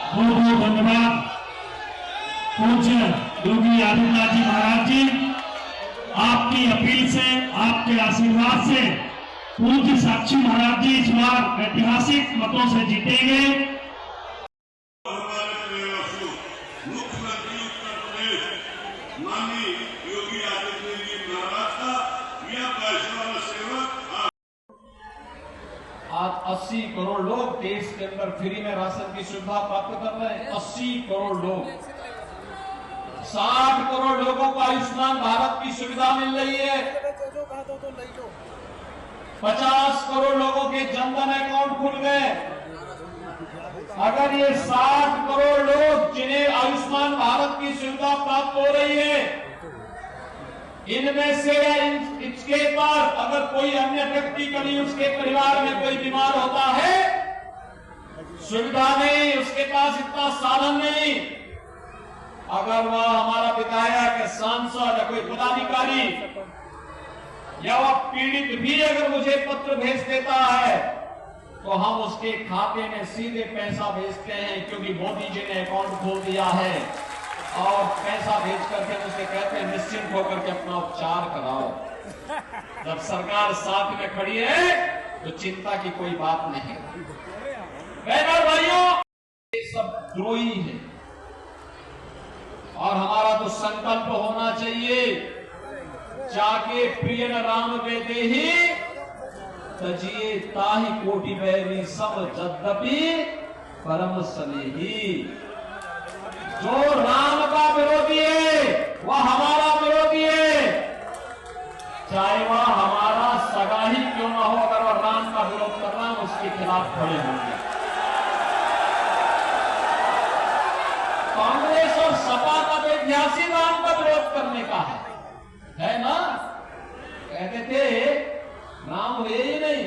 बहुत बहुत धन्यवाद पूज्य योगी आदित्यनाथ जी महाराज जी। आपकी अपील से, आपके आशीर्वाद से पूज्य साक्षी महाराज जी इस बार ऐतिहासिक मतों से जीतेंगे। मुख्यमंत्री उत्तर प्रदेश माननीय योगी आदित्यनाथ जी महाराज का यह वैष्णव सेवक आज 80 करोड़ लोग देश के अंदर फ्री में राशन की सुविधा प्राप्त कर रहे हैं। 80 करोड़ लोग, 60 करोड़ लोगों को आयुष्मान भारत की सुविधा मिल रही है। 50 करोड़ लोगों के जनधन अकाउंट खुल गए। अगर ये 60 करोड़ लोग जिन्हें आयुष्मान भारत की सुविधा प्राप्त हो रही है, इनमें से या इसके बाद अगर कोई अन्य व्यक्ति कभी उसके परिवार में कोई बीमार होता है, सुविधा नहीं, उसके पास इतना साधन नहीं, अगर वह हमारा विधायक या सांसद या कोई पदाधिकारी या वह पीड़ित भी अगर मुझे पत्र भेज देता है तो हम उसके खाते में सीधे पैसा भेजते हैं, क्योंकि मोदी जी ने अकाउंट खोल दिया है और पैसा भेज करके उसे कहते हैं निश्चिंत होकर के अपना उपचार कराओ। जब सरकार साथ में खड़ी है तो चिंता की कोई बात नहीं। बहनों भाइयों, ये सब द्रोही है और हमारा तो संकल्प होना चाहिए, जाके प्रिय राम वेदे ही तजिए ताहि कोटि बैरी सब यद्यपि परम स्नेही। जो राम का विरोधी है वह हमारा विरोधी है, चाहे वह हमारा सगा ही क्यों ना हो। अगर वह राम का विरोध कर रहा है उसके खिलाफ खड़े होंगे। कांग्रेस और सपा का तो इतिहास ही राम का विरोध करने का है ना। कहते थे राम हुए ही नहीं,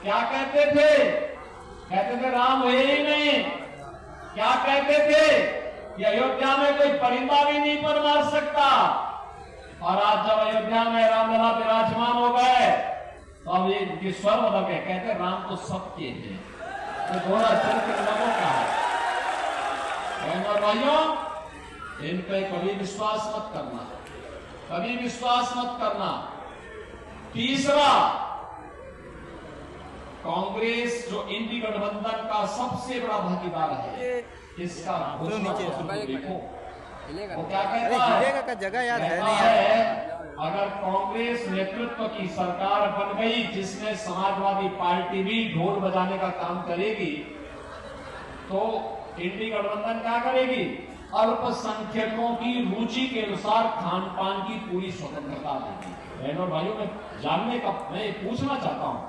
क्या कहते थे? कहते थे राम हुए ही नहीं। क्या कहते थे कि अयोध्या में कोई परिंदा भी नहीं पर मार सकता। और आज जब अयोध्या में रामलला विराजमान हो गए तो अब ये इनके स्वर बदल गए, कहते राम तो सबके हैं, तो थोड़ा चरित्र लोगों का है। बहनों भाइयों, इन पे कभी विश्वास मत करना, कभी विश्वास मत करना। तीसरा, कांग्रेस जो इंडी गठबंधन का सबसे बड़ा भागीदार है, इसका घोषणा पत्र देखो, वो क्या कहता है? जगह याद है नहीं है। अगर कांग्रेस नेतृत्व की सरकार बन गई जिसमें समाजवादी पार्टी भी ढोल बजाने का काम करेगी, तो इंडी गठबंधन क्या करेगी? अल्पसंख्यकों की रुचि के अनुसार खान पान की पूरी स्वतंत्रता देगी। बहनों भाइयों, मैं जानने का, मैं पूछना चाहता हूं,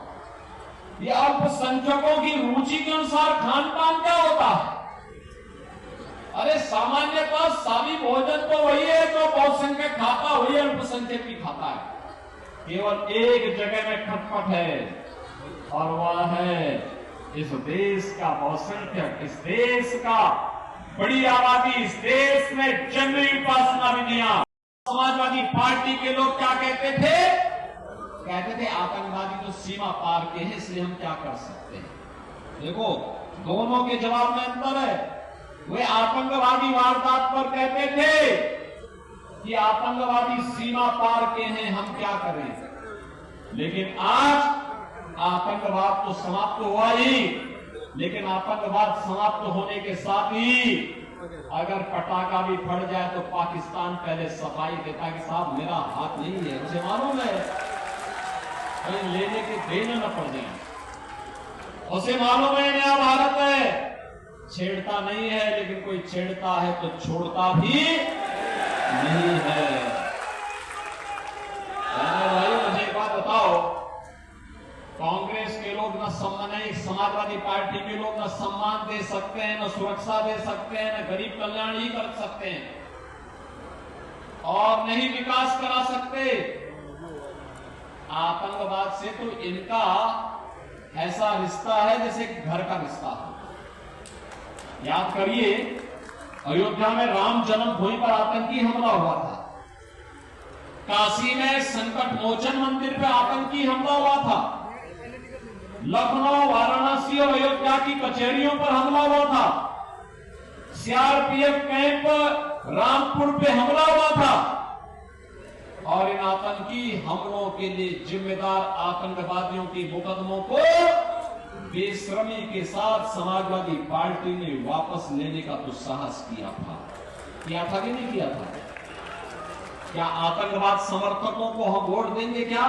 ये अल्पसंख्यकों की रुचि के अनुसार खान पान क्या होता है? अरे सामान्यतः सारी भोजन तो वही है जो बहुसंख्यक खाता, वही अल्पसंख्यक भी खाता है। केवल एक जगह में खटपट है और वह है इस देश का बहुसंख्यक, इस देश का बड़ी आबादी, इस देश में जंगली उपासना विधियां। समाजवादी पार्टी के लोग क्या कहते थे? कहते थे आतंकवादी तो सीमा पार के हैं, इसलिए हम क्या कर सकते हैं। देखो, दोनों के जवाब में अंतर है। वे आतंकवादी वारदात पर कहते थे कि आतंकवादी सीमा पार के हैं, हम क्या करें। लेकिन आज आतंकवाद तो समाप्त हुआ ही, लेकिन आतंकवाद समाप्त होने के साथ ही अगर पटाखा भी फट जाए तो पाकिस्तान पहले सफाई देता कि साहब मेरा हाथ नहीं है, मुझे मालूम है, कहीं लेने के देने न पड़ जाए। उसे मालूम है नया भारत है, छेड़ता नहीं है, लेकिन कोई छेड़ता है तो छोड़ता भी नहीं है। भाइयों, मुझे एक बात बताओ, कांग्रेस के लोग न सम्मान, समाजवादी पार्टी के लोग न सम्मान दे सकते हैं, न सुरक्षा दे सकते हैं, न गरीब कल्याण ही कर सकते हैं और नहीं विकास करा सकते। आतंकवाद से तो इनका ऐसा रिश्ता है जैसे घर का रिश्ता है। याद करिए, अयोध्या में राम जन्मभूमि पर आतंकी हमला हुआ था, काशी में संकट मोचन मंदिर पर आतंकी हमला हुआ था, लखनऊ, वाराणसी और अयोध्या की कचहरियों पर हमला हुआ था। सीआरपीएफ कैंप रामपुर पे हमला हुआ था। और इन आतंकी हमलों के लिए जिम्मेदार आतंकवादियों के मुकदमों को बेशर्मी के साथ समाजवादी पार्टी ने वापस लेने का तो साहस किया था कि नहीं किया था? क्या आतंकवाद समर्थकों को हम वोट देंगे? क्या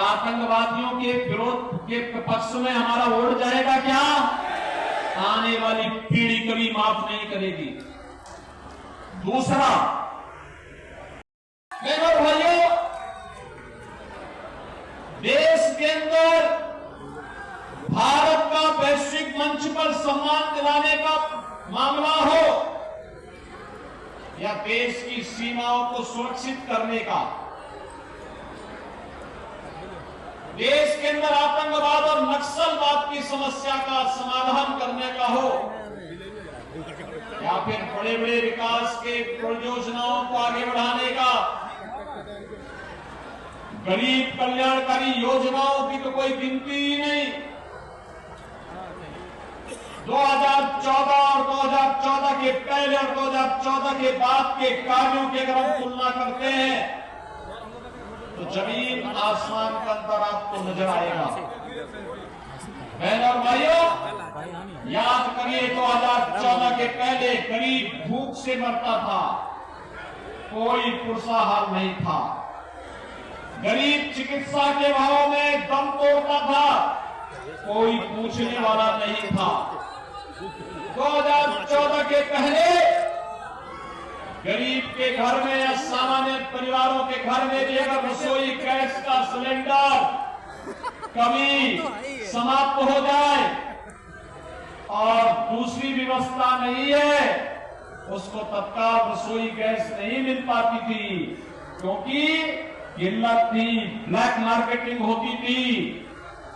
आतंकवादियों के विरोध के पक्ष में हमारा वोट जाएगा? क्या आने वाली पीढ़ी कभी माफ नहीं करेगी। दूसरा, मेरे भाइयों, देश के अंदर भारत का वैश्विक मंच पर सम्मान दिलाने का मामला हो या देश की सीमाओं को सुरक्षित करने का, देश के अंदर आतंकवाद और नक्सलवाद की समस्या का समाधान करने का हो, या फिर बड़े बड़े विकास के परियोजनाओं को आगे बढ़ाने का, गरीब कल्याणकारी योजनाओं की तो कोई गिनती ही नहीं। 2014 और 2014 के पहले और 2014 के बाद के कार्यों की अगर हम तुलना करते हैं तो जमीन आसमान का अंतर आपको नजर आएगा। बहन और भाइयों, याद करिए 2014 के पहले गरीब भूख से मरता था, कोई पुरसाहार नहीं था। गरीब चिकित्सा के भाव में दम तोड़ता था, कोई पूछने वाला नहीं था। 2014 के पहले गरीब के घर में या सामान्य परिवारों के घर में भी अगर रसोई गैस का सिलेंडर कभी समाप्त हो जाए और दूसरी व्यवस्था नहीं है, उसको तत्काल रसोई गैस नहीं मिल पाती थी, क्योंकि किल्लत थी, ब्लैक मार्केटिंग होती थी,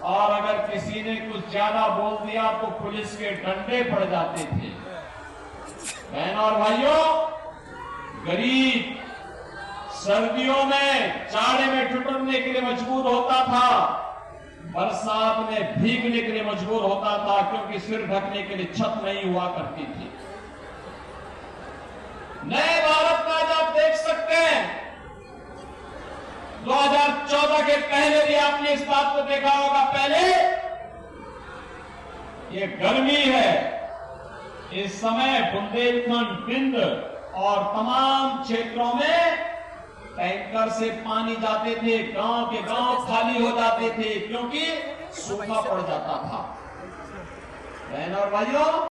और अगर किसी ने कुछ ज्यादा बोल दिया तो पुलिस के डंडे पड़ जाते थे। बहन और भाइयों, गरीब सर्दियों में जाड़े में ठिठुरने के लिए मजबूर होता था, बरसात में भीगने के लिए मजबूर होता था, क्योंकि सिर ढकने के लिए छत नहीं हुआ करती थी। नए भारत में आज आप देख सकते हैं, 2014 के पहले भी आपने इस बात को देखा होगा। पहले ये गर्मी है, इस समय बुंदेलखंड, बिंद और तमाम क्षेत्रों में टैंकर से पानी जाते थे, गांव के गांव खाली हो जाते थे, क्योंकि सूखा पड़ जाता था। बहन और भाइयों,